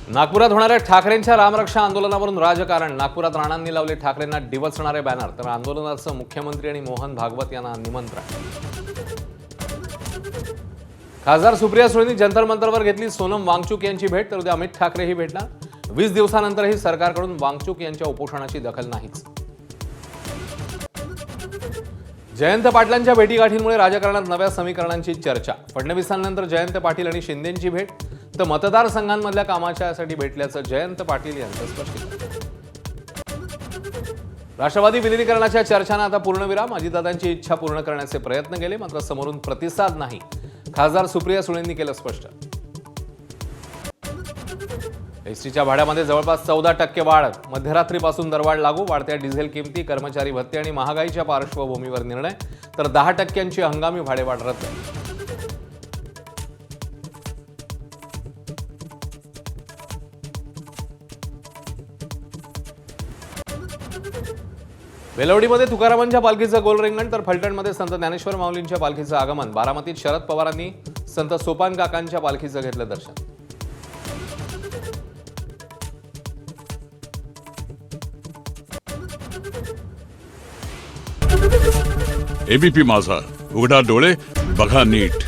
नागपुरात होणाऱ्या ठाकरेंच्या रामरक्षा आंदोलनावरून राजकारण. नागपुरात राणांनी लावले ठाकरेंना डिवचणारे बॅनर, तर आंदोलनाचं मुख्यमंत्री आणि मोहन भागवत यांना निमंत्रण. खासदार सुप्रिया सुळेंनी जंतर मंतरवर घेतली सोनम वांगचुक यांची भेट, तर उद्या अमित ठाकरेही भेटणार. 20 दिवसानंतरही सरकारकडून वांगचुक यांच्या उपोषणाची दखल नाहीच. जयंत पाटलांच्या भेटीगाठींमुळे राजकारणात नव्या समीकरणांची चर्चा. फडणवीसांनंतर जयंत पाटील आणि शिंदेंची भेट, तर मतदारसंघांमधल्या कामाच्यासाठी भेटल्याचं जयंत पाटील यांचं स्पष्टीकरण. राष्ट्रवादी विलीनीकरणाच्या चर्चांना आता पूर्णविराम. अजितदादांची इच्छा पूर्ण करण्याचे प्रयत्न केले, मात्र समोरून प्रतिसाद नाही. खासदार सुप्रिया सुळेंनी केलं स्पष्ट. एसटीच्या भाड्यामध्ये जवळपास 14% वाढ. मध्यरात्रीपासून दरवाढ लागू. वाढत्या डिझेल किमती, कर्मचारी भत्ते आणि महागाईच्या पार्श्वभूमीवर निर्णय, तर 10% हंगामी भाडेवाढ रद्द. बेलवडीमध्ये तुकारामांच्या पालखीचं गोल रिंगण, तर फलटणमध्ये संत ज्ञानेश्वर माऊलींच्या पालखीचं आगमन. बारामतीत शरद पवारांनी संत सोपान काकांच्या पालखीचं घेतलं दर्शन. एबीपी माझा, उघडा डोळे बघा नीट.